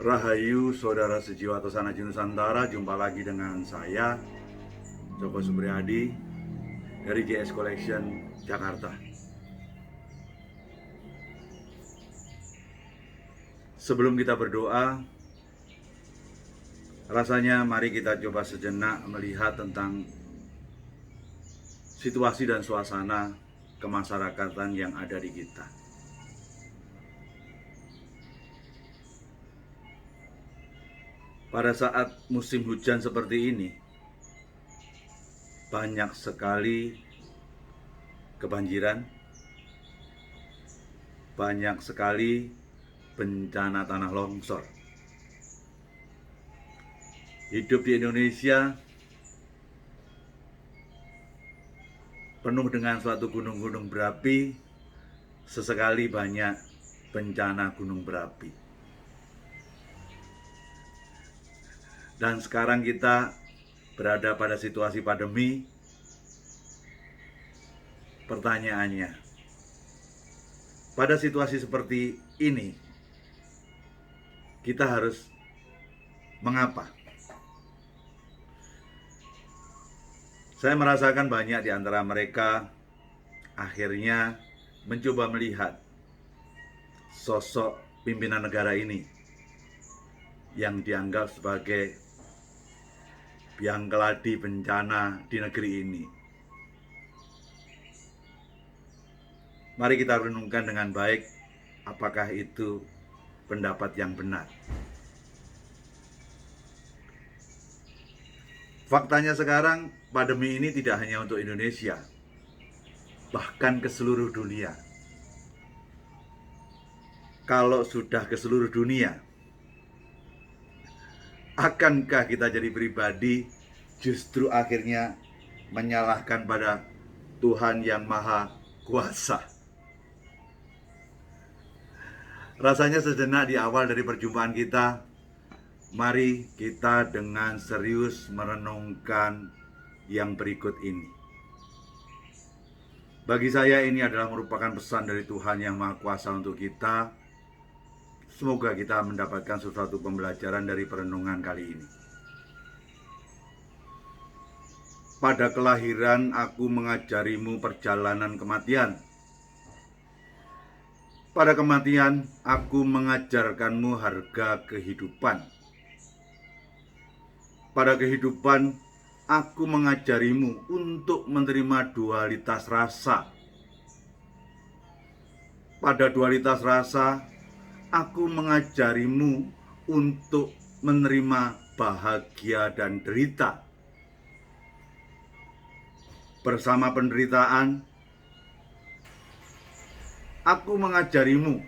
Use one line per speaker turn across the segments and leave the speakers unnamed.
Rahayu saudara sejiwa Tosana Nusantara, jumpa lagi dengan saya Joko Supriyadi dari JS Collection Jakarta. Sebelum kita berdoa, rasanya mari kita coba sejenak melihat tentang situasi dan suasana kemasyarakatan yang ada di kita. Pada saat musim hujan seperti ini, banyak sekali kebanjiran, banyak sekali bencana tanah longsor. Hidup di Indonesia penuh dengan suatu gunung-gunung berapi, sesekali banyak bencana gunung berapi. Dan sekarang kita berada pada situasi pandemi. Pertanyaannya, pada situasi seperti ini, kita harus mengapa? Saya merasakan banyak di antara mereka akhirnya mencoba melihat sosok pimpinan negara ini yang dianggap sebagai biang keladi bencana di negeri ini. Mari kita renungkan dengan baik, apakah itu pendapat yang benar. Faktanya sekarang pandemi ini tidak hanya untuk Indonesia, bahkan ke seluruh dunia. Kalau sudah ke seluruh dunia, akankah kita jadi pribadi justru akhirnya menyalahkan pada Tuhan yang Maha Kuasa? Rasanya sejenak di awal dari perjumpaan kita, mari kita dengan serius merenungkan yang berikut ini. Bagi saya ini adalah merupakan pesan dari Tuhan yang Maha Kuasa untuk kita. Semoga kita mendapatkan sesuatu pembelajaran dari perenungan kali ini. Pada kelahiran aku mengajarimu perjalanan kematian. Pada kematian aku mengajarkanmu harga kehidupan. Pada kehidupan aku mengajarimu untuk menerima dualitas rasa. Pada dualitas rasa aku mengajarimu untuk menerima bahagia dan derita. Bersama penderitaan, aku mengajarimu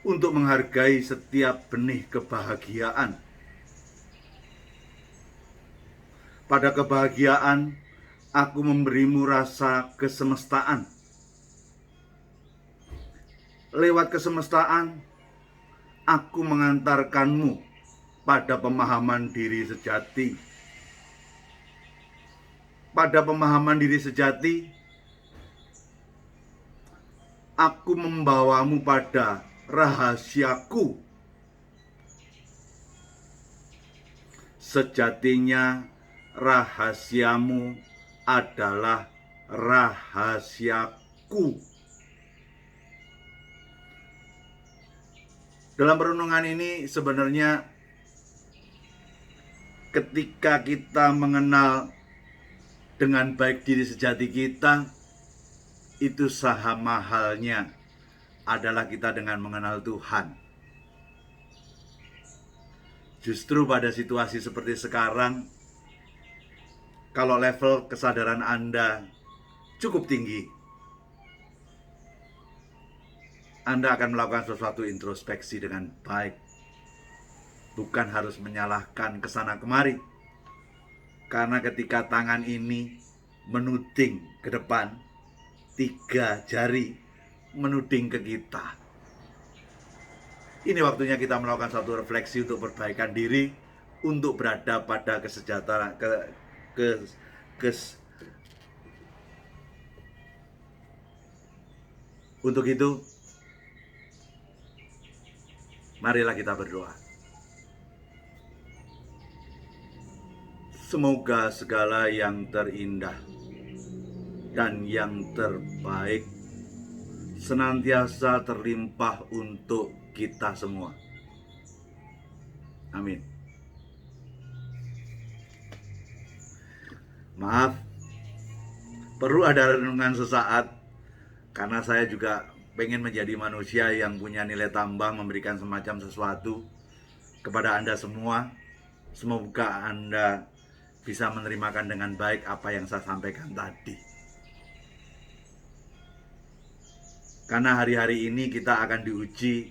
untuk menghargai setiap benih kebahagiaan. Pada kebahagiaan, aku memberimu rasa kesemestaan. Lewat kesemestaan, aku mengantarkanmu pada pemahaman diri sejati. Pada pemahaman diri sejati, aku membawamu pada rahasiaku. Sejatinya rahasiamu adalah rahasiaku. Dalam perenungan ini sebenarnya ketika kita mengenal dengan baik diri sejati kita, itu sama halnya adalah kita dengan mengenal Tuhan. Justru pada situasi seperti sekarang, kalau level kesadaran Anda cukup tinggi, Anda akan melakukan sesuatu introspeksi dengan baik. Bukan harus menyalahkan kesana kemari. Karena ketika tangan ini menuding ke depan, 3 jari menuding ke kita. Ini waktunya kita melakukan satu refleksi untuk perbaikan diri, untuk berada pada kesejahteraan, Untuk itu, marilah kita berdoa. Semoga segala yang terindah dan yang terbaik senantiasa terlimpah untuk kita semua. Amin. Maaf, perlu ada renungan sesaat karena saya juga pengen menjadi manusia yang punya nilai tambah, memberikan semacam sesuatu kepada Anda semua. Semoga Anda bisa menerimakan dengan baik apa yang saya sampaikan tadi. Karena hari-hari ini kita akan diuji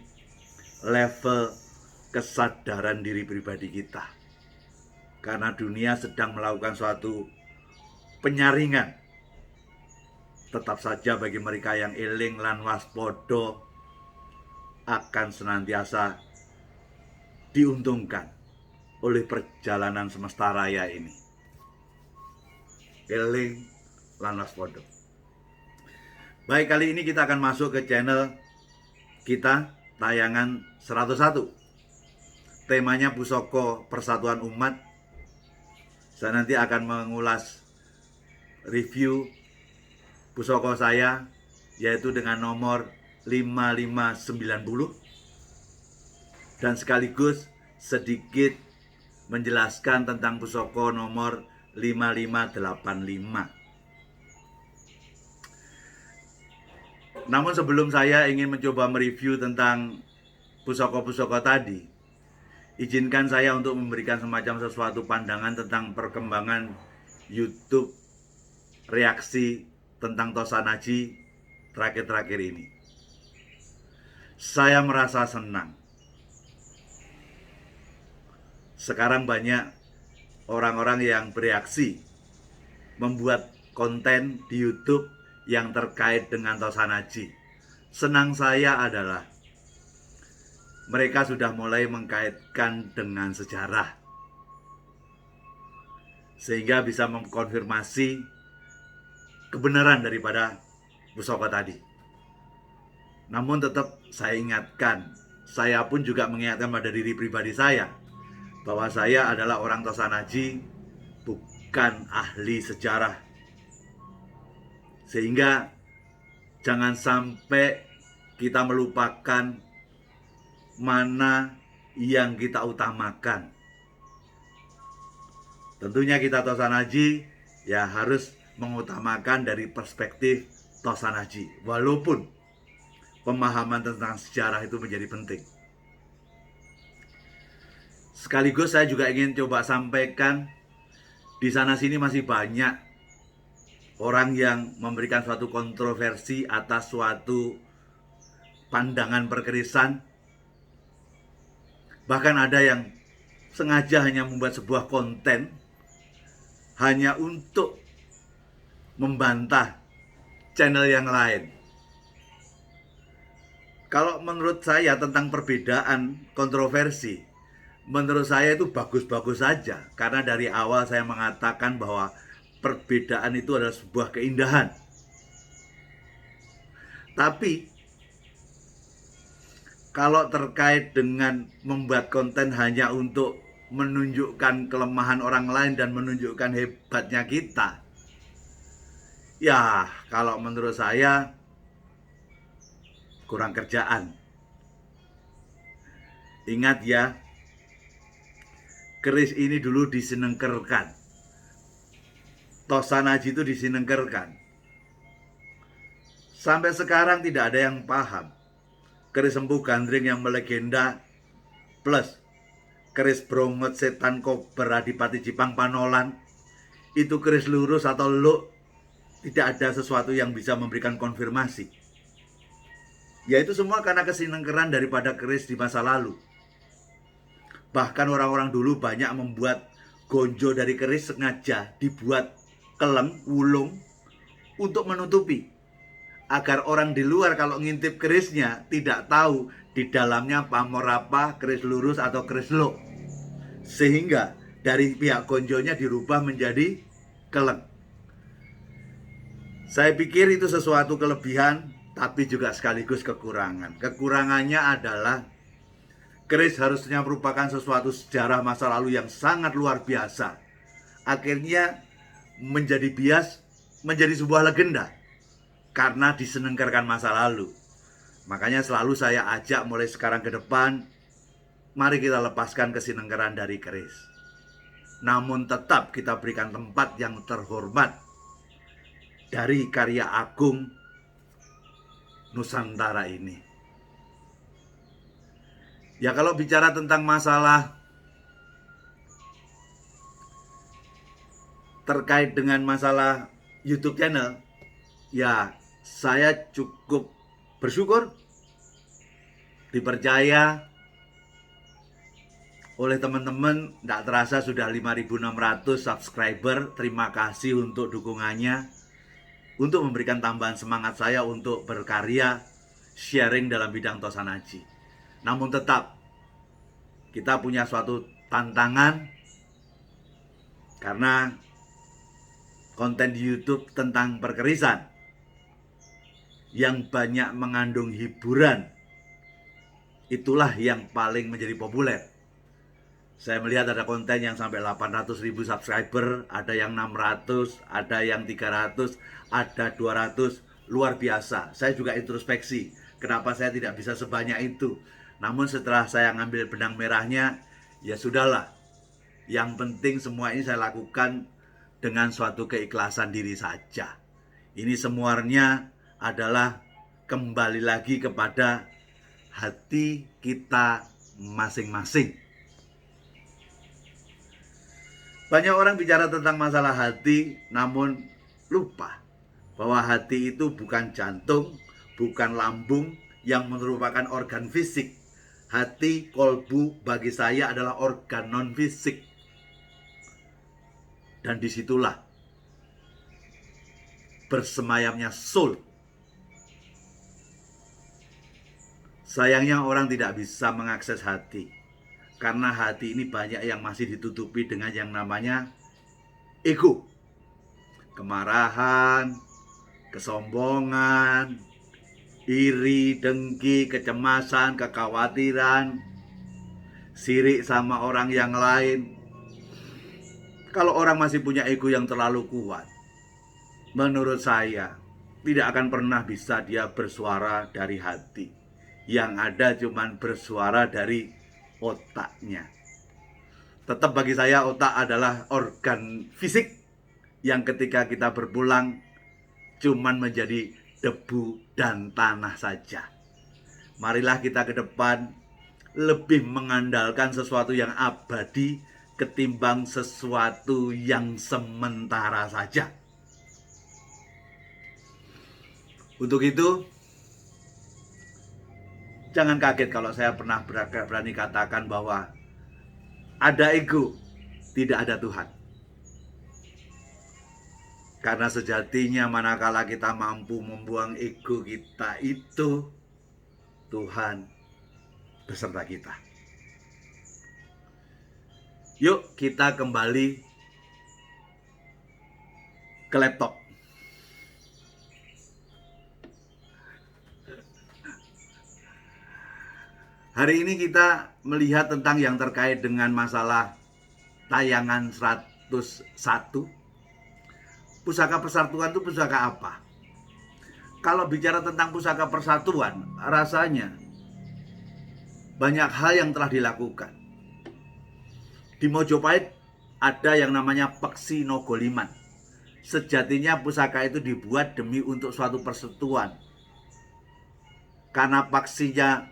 level kesadaran diri pribadi kita. Karena dunia sedang melakukan suatu penyaringan. Tetap saja bagi mereka yang eling lan waspada akan senantiasa diuntungkan oleh perjalanan semesta raya ini. Eling lan waspada. Baik, kali ini kita akan masuk ke channel kita, tayangan 101. Temanya Pusaka Persatuan Umat. Saya nanti akan mengulas review pusaka saya, yaitu dengan nomor 5590, dan sekaligus sedikit menjelaskan tentang pusaka nomor 5585. Namun sebelum saya ingin mencoba mereview tentang pusaka-pusaka tadi, izinkan saya untuk memberikan semacam sesuatu pandangan tentang perkembangan YouTube reaksi tentang Tosanaji terakhir-terakhir ini. Saya merasa senang. Sekarang banyak orang-orang yang bereaksi, membuat konten di YouTube yang terkait dengan Tosanaji. Senang saya adalah mereka sudah mulai mengkaitkan dengan sejarah, sehingga bisa mengkonfirmasi kebenaran daripada pusaka tadi. Namun tetap saya ingatkan, saya pun juga mengingatkan pada diri pribadi saya, bahwa saya adalah orang Tosanaji, bukan ahli sejarah. Sehingga jangan sampai kita melupakan mana yang kita utamakan. Tentunya kita Tosanaji ya harus mengutamakan dari perspektif Tosanaji, walaupun pemahaman tentang sejarah itu menjadi penting. Sekaligus saya juga ingin coba sampaikan, di sana sini masih banyak orang yang memberikan suatu kontroversi atas suatu pandangan perkerisan. Bahkan ada yang sengaja hanya membuat sebuah konten hanya untuk membantah channel yang lain. Kalau menurut saya tentang perbedaan kontroversi, menurut saya itu bagus-bagus saja. Karena dari awal saya mengatakan bahwa perbedaan itu adalah sebuah keindahan. Tapi kalau terkait dengan membuat konten hanya untuk menunjukkan kelemahan orang lain dan menunjukkan hebatnya kita, ya kalau menurut saya kurang kerjaan. Ingat ya, keris ini dulu disenengkerkan, Tosanaji itu disenengkerkan. Sampai sekarang tidak ada yang paham. Keris Empu Gandring yang melegenda plus keris Brongot Setan Kober Adipati Jipang Panolan, itu keris lurus atau lo, tidak ada sesuatu yang bisa memberikan konfirmasi. Yaitu semua karena kesenengkeran daripada keris di masa lalu. Bahkan orang-orang dulu banyak membuat gonjo dari keris sengaja dibuat keleng, wulung untuk menutupi, agar orang di luar kalau ngintip kerisnya tidak tahu di dalamnya pamor apa, keris lurus atau keris lo. Sehingga dari pihak gonjonya dirubah menjadi keleng. Saya pikir itu sesuatu kelebihan, tapi juga sekaligus kekurangan. Kekurangannya adalah keris harusnya merupakan sesuatu sejarah masa lalu yang sangat luar biasa, akhirnya menjadi bias, menjadi sebuah legenda karena disenenggarkan masa lalu. Makanya selalu saya ajak mulai sekarang ke depan, mari kita lepaskan kesinenggaran dari keris. Namun tetap kita berikan tempat yang terhormat dari karya agung Nusantara ini. Ya, kalau bicara tentang masalah terkait dengan masalah YouTube channel, ya saya cukup bersyukur dipercaya oleh teman-teman. Tidak terasa sudah 5.600 subscriber. Terima kasih untuk dukungannya, untuk memberikan tambahan semangat saya untuk berkarya, sharing dalam bidang Tosanaji. Namun tetap kita punya suatu tantangan, karena konten di YouTube tentang perkerisan yang banyak mengandung hiburan, itulah yang paling menjadi populer. Saya melihat ada konten yang sampai 800.000 subscriber, ada yang 600, ada yang 300, ada 200, luar biasa. Saya juga introspeksi, kenapa saya tidak bisa sebanyak itu. Namun setelah saya ngambil benang merahnya, ya sudahlah. Yang penting semua ini saya lakukan dengan suatu keikhlasan diri saja. Ini semuanya adalah kembali lagi kepada hati kita masing-masing. Banyak orang bicara tentang masalah hati, namun lupa bahwa hati itu bukan jantung, bukan lambung yang merupakan organ fisik. Hati, kolbu bagi saya adalah organ non-fisik. Dan disitulah bersemayamnya soul. Sayangnya orang tidak bisa mengakses hati, karena hati ini banyak yang masih ditutupi dengan yang namanya ego. Kemarahan, kesombongan, iri, dengki, kecemasan, kekhawatiran, sirik sama orang yang lain. Kalau orang masih punya ego yang terlalu kuat, menurut saya tidak akan pernah bisa dia bersuara dari hati. Yang ada cuman bersuara dari otaknya. Tetap bagi saya otak adalah organ fisik yang ketika kita berpulang cuman menjadi debu dan tanah saja. Marilah kita ke depan lebih mengandalkan sesuatu yang abadi ketimbang sesuatu yang sementara saja. Untuk itu, jangan kaget kalau saya pernah berani katakan bahwa ada ego, tidak ada Tuhan. Karena sejatinya manakala kita mampu membuang ego kita itu, Tuhan beserta kita. Yuk kita kembali ke laptop. Hari ini kita melihat tentang yang terkait dengan masalah tayangan 101. Pusaka Persatuan itu pusaka apa? Kalau bicara tentang pusaka persatuan, rasanya banyak hal yang telah dilakukan. Di Mojopahit ada yang namanya Peksi Nogoliman. Sejatinya pusaka itu dibuat demi untuk suatu persatuan. Karena paksinya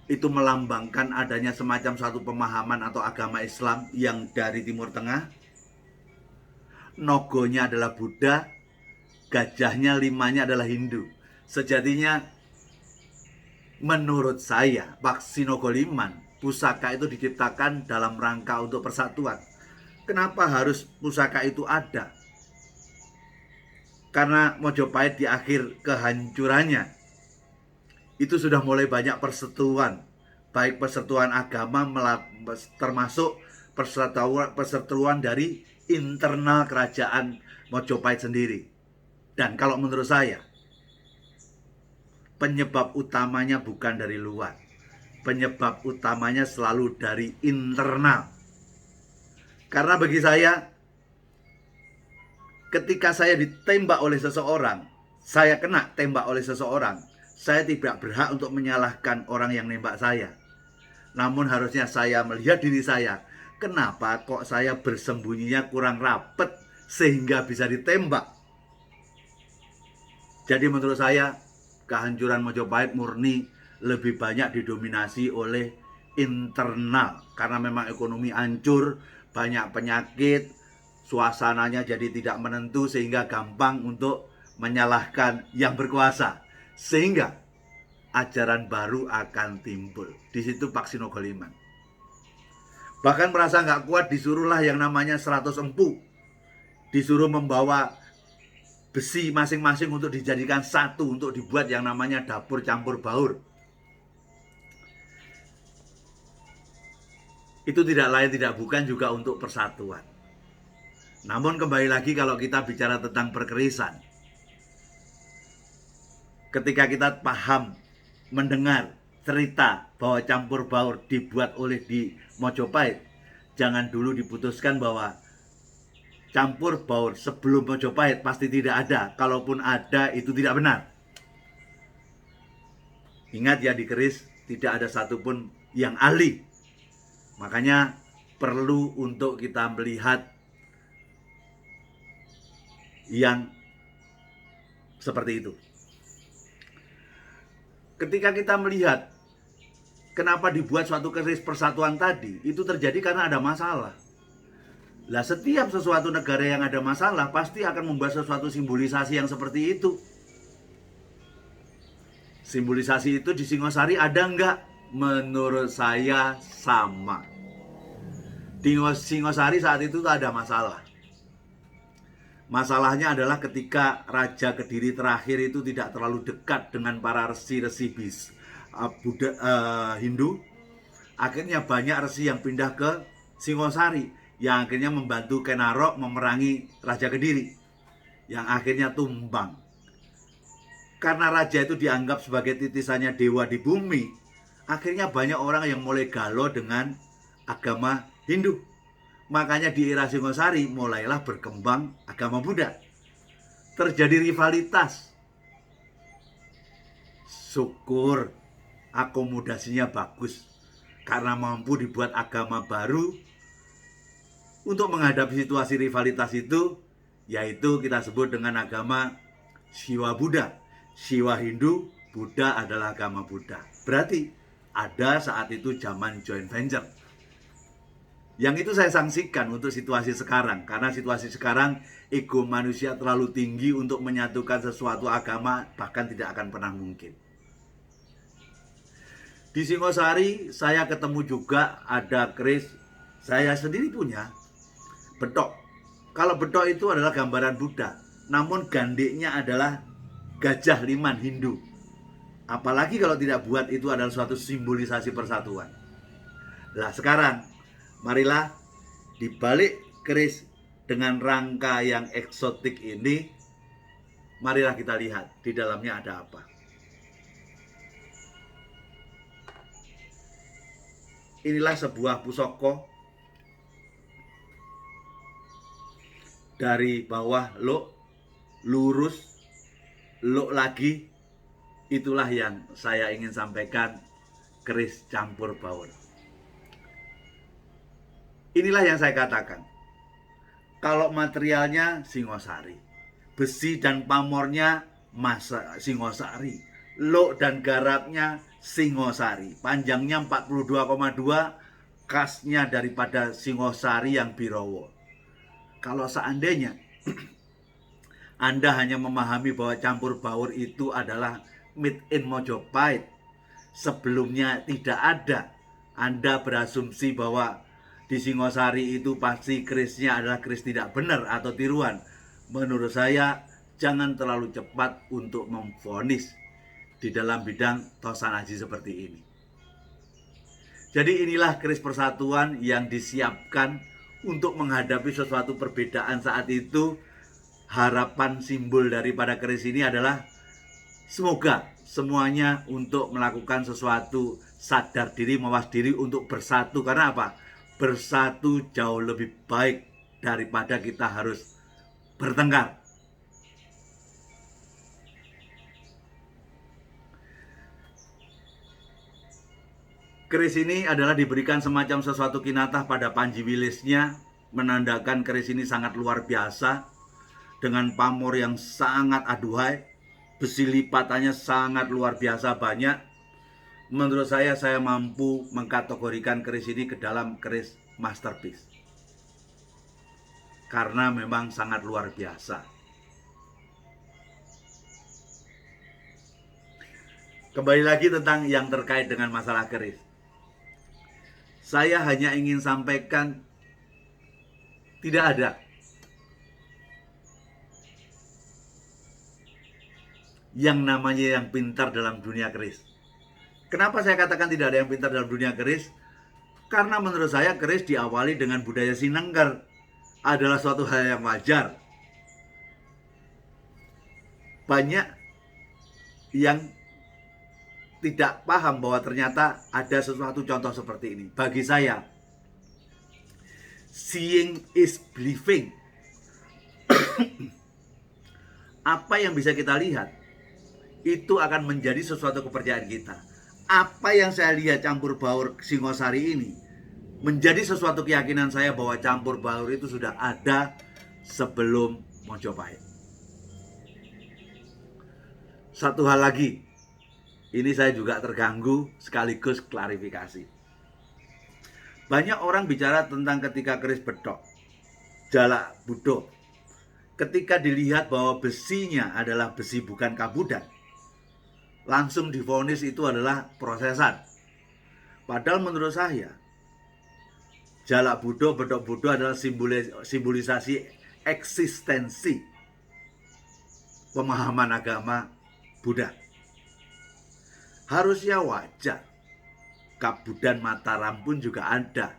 itu melambangkan adanya semacam satu pemahaman atau agama Islam yang dari Timur Tengah. Nogonya adalah Buddha, gajahnya 5-nya adalah Hindu. Sejatinya menurut saya Peksi Nogoliman, pusaka itu diciptakan dalam rangka untuk persatuan. Kenapa harus pusaka itu ada? Karena Mojopahit di akhir kehancurannya itu sudah mulai banyak persatuan, baik persatuan agama termasuk persatuan dari internal kerajaan Mojopahit sendiri. Dan kalau menurut saya, penyebab utamanya bukan dari luar. Penyebab utamanya selalu dari internal. Karena bagi saya, ketika saya ditembak oleh seseorang, saya kena tembak oleh seseorang, saya tidak berhak untuk menyalahkan orang yang nembak saya. Namun harusnya saya melihat diri saya, kenapa kok saya bersembunyinya kurang rapet sehingga bisa ditembak. Jadi menurut saya, kehancuran Mojopahit murni lebih banyak didominasi oleh internal. Karena memang ekonomi hancur, banyak penyakit, suasananya jadi tidak menentu sehingga gampang untuk menyalahkan yang berkuasa. Sehingga ajaran baru akan timbul. Di situ Pak Sinogoliman. Bahkan merasa nggak kuat, disuruhlah yang namanya 100 empu. Disuruh membawa besi masing-masing untuk dijadikan satu, untuk dibuat yang namanya dapur campur baur. Itu tidak lain tidak bukan juga untuk persatuan. Namun kembali lagi kalau kita bicara tentang perkerisan, ketika kita paham, mendengar cerita bahwa campur baur dibuat oleh di Mojopahit, jangan dulu diputuskan bahwa campur baur sebelum Mojopahit pasti tidak ada. Kalaupun ada, itu tidak benar. Ingat ya, di keris tidak ada satupun yang ahli. Makanya perlu untuk kita melihat yang seperti itu. Ketika kita melihat kenapa dibuat suatu keris persatuan tadi, itu terjadi karena ada masalah. Lah, setiap sesuatu negara yang ada masalah pasti akan membuat sesuatu simbolisasi yang seperti itu. Simbolisasi itu di Singosari ada enggak? Menurut saya sama. Di Singosari saat itu ada masalah. Masalahnya adalah ketika Raja Kediri terakhir itu tidak terlalu dekat dengan para resi-resi Hindu. Akhirnya banyak resi yang pindah ke Singosari, yang akhirnya membantu Kenarok memerangi Raja Kediri, yang akhirnya tumbang. Karena raja itu dianggap sebagai titisannya dewa di bumi, akhirnya banyak orang yang mulai galau dengan agama Hindu. Makanya di era Singosari mulailah berkembang agama Buddha. Terjadi rivalitas. Syukur akomodasinya bagus, karena mampu dibuat agama baru untuk menghadapi situasi rivalitas itu, yaitu kita sebut dengan agama Siwa Buddha. Siwa Hindu, Buddha adalah agama Buddha. Berarti ada saat itu zaman joint venture. Yang itu saya sanksikan untuk situasi sekarang, karena situasi sekarang ego manusia terlalu tinggi untuk menyatukan sesuatu agama, bahkan tidak akan pernah mungkin. Di Singosari saya ketemu juga ada keris, saya sendiri punya, bedok. Kalau bedok itu adalah gambaran Buddha, namun gandiknya adalah gajah liman Hindu. Apalagi kalau tidak buat itu adalah suatu simbolisasi persatuan. Nah sekarang, marilah dibalik keris dengan rangka yang eksotik ini, marilah kita lihat di dalamnya ada apa. Inilah sebuah pusoko dari bawah lo, lurus, lo lagi. Itulah yang saya ingin sampaikan, keris campur baur. Inilah yang saya katakan. Kalau materialnya Singosari, besi dan pamornya Singosari, lo dan garapnya Singosari, panjangnya 42,2, khasnya daripada Singosari yang Birowo. Kalau seandainya Anda hanya memahami bahwa campur baur itu adalah made in Mojopahit, sebelumnya tidak ada, Anda berasumsi bahwa di Singosari itu pasti kerisnya adalah keris tidak benar atau tiruan. Menurut saya jangan terlalu cepat untuk memvonis di dalam bidang tosanaji seperti ini. Jadi inilah keris persatuan yang disiapkan untuk menghadapi sesuatu perbedaan saat itu. Harapan simbol daripada keris ini adalah semoga semuanya untuk melakukan sesuatu, sadar diri, mawas diri untuk bersatu. Karena apa? Bersatu jauh lebih baik daripada kita harus bertengkar. Keris ini adalah diberikan semacam sesuatu kinatah pada panji wilisnya, menandakan keris ini sangat luar biasa, dengan pamor yang sangat aduhai, besi lipatannya sangat luar biasa banyak. Menurut saya mampu mengkategorikan keris ini ke dalam keris masterpiece, karena memang sangat luar biasa. Kembali lagi tentang yang terkait dengan masalah keris. Saya hanya ingin sampaikan, tidak ada yang namanya yang pintar dalam dunia keris. Kenapa saya katakan tidak ada yang pintar dalam dunia keris? Karena menurut saya keris diawali dengan budaya Sinengger adalah suatu hal yang wajar. Banyak yang tidak paham bahwa ternyata ada sesuatu contoh seperti ini. Bagi saya, seeing is believing. Apa yang bisa kita lihat, itu akan menjadi sesuatu kepercayaan kita. Apa yang saya lihat campur baur Singosari ini, menjadi sesuatu keyakinan saya bahwa campur baur itu sudah ada sebelum Mojopahit. Satu hal lagi, ini saya juga terganggu sekaligus klarifikasi. Banyak orang bicara tentang ketika keris bedok, jalak budok. Ketika dilihat bahwa besinya adalah besi bukan kabudan, langsung divonis itu adalah prosesan. Padahal menurut saya, jalak budo, bedok budo adalah simbolisasi eksistensi pemahaman agama Buddha. Harusnya wajar. Kabudan Mataram pun juga ada.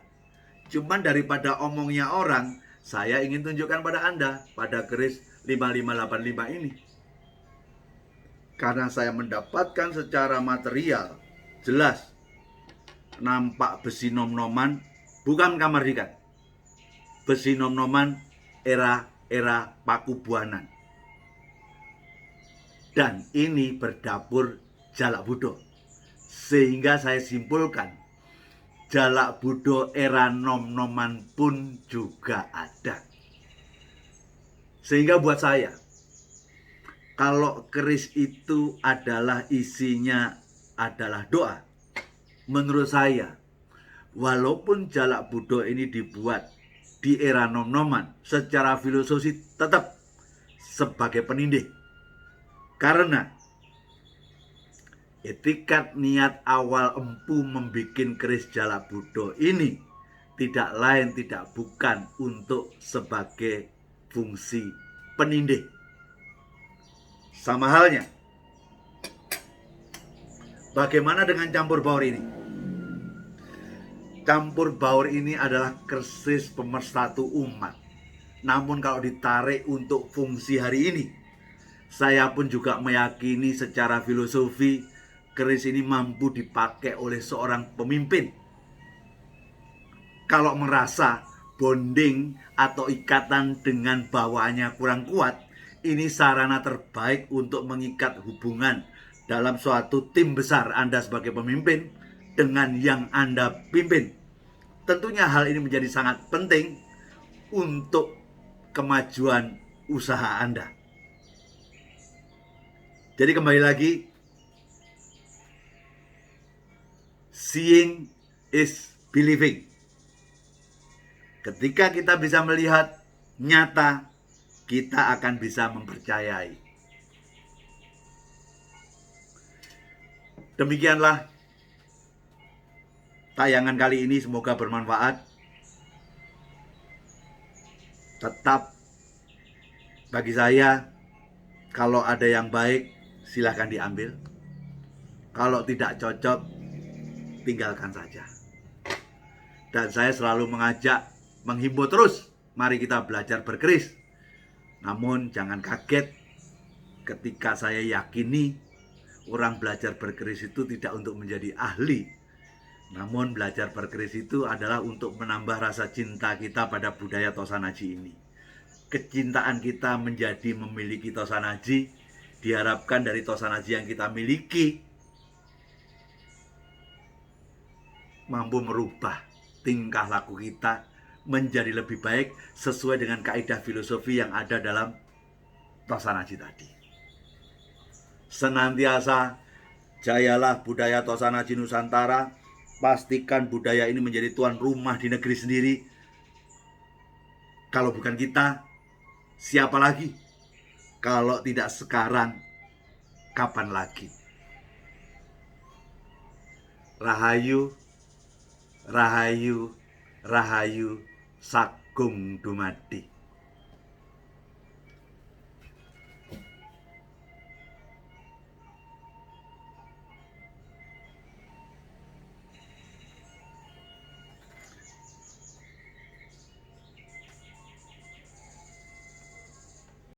Cuman daripada omongnya orang, saya ingin tunjukkan pada Anda pada keris 5585 ini. Karena saya mendapatkan secara material jelas nampak besi nom-noman, bukan kamardikan. Besi nom-noman era Pakubuanan. Dan ini berdapur jalak budo. Sehingga saya simpulkan, jalak budo era nom-noman pun juga ada. Sehingga buat saya, kalau keris itu adalah isinya adalah doa, menurut saya, walaupun jalak budo ini dibuat di era nom-noman, secara filosofi tetap sebagai penindih. Karena etikat niat awal empu membikin keris jalak budo ini tidak lain tidak bukan untuk sebagai fungsi penindih. Sama halnya, bagaimana dengan campur baur ini? Campur baur ini adalah keris pemersatu umat. Namun kalau ditarik untuk fungsi hari ini, saya pun juga meyakini secara filosofi keris ini mampu dipakai oleh seorang pemimpin. Kalau merasa bonding atau ikatan dengan bawahannya kurang kuat, ini sarana terbaik untuk mengikat hubungan dalam suatu tim besar Anda sebagai pemimpin dengan yang Anda pimpin. Tentunya hal ini menjadi sangat penting untuk kemajuan usaha Anda. Jadi kembali lagi, seeing is believing. Ketika kita bisa melihat nyata, kita akan bisa mempercayai. Demikianlah tayangan kali ini, semoga bermanfaat. Tetap bagi saya, kalau ada yang baik silahkan diambil. Kalau tidak cocok, tinggalkan saja. Dan saya selalu mengajak, menghimbau terus, mari kita belajar berkeris. Namun jangan kaget ketika saya yakini orang belajar berkeris itu tidak untuk menjadi ahli. Namun belajar berkeris itu adalah untuk menambah rasa cinta kita pada budaya Tosanaji ini. kecintaan kita menjadi memiliki Tosanaji, diharapkan dari Tosanaji yang kita miliki mampu merubah tingkah laku kita menjadi lebih baik sesuai dengan kaidah filosofi yang ada dalam Tosanaji tadi. Senantiasa jayalah budaya Tosanaji Nusantara. Pastikan budaya ini menjadi tuan rumah di negeri sendiri. Kalau bukan kita, siapa lagi? Kalau tidak sekarang, kapan lagi? Rahayu, rahayu, rahayu, sagung dumadi.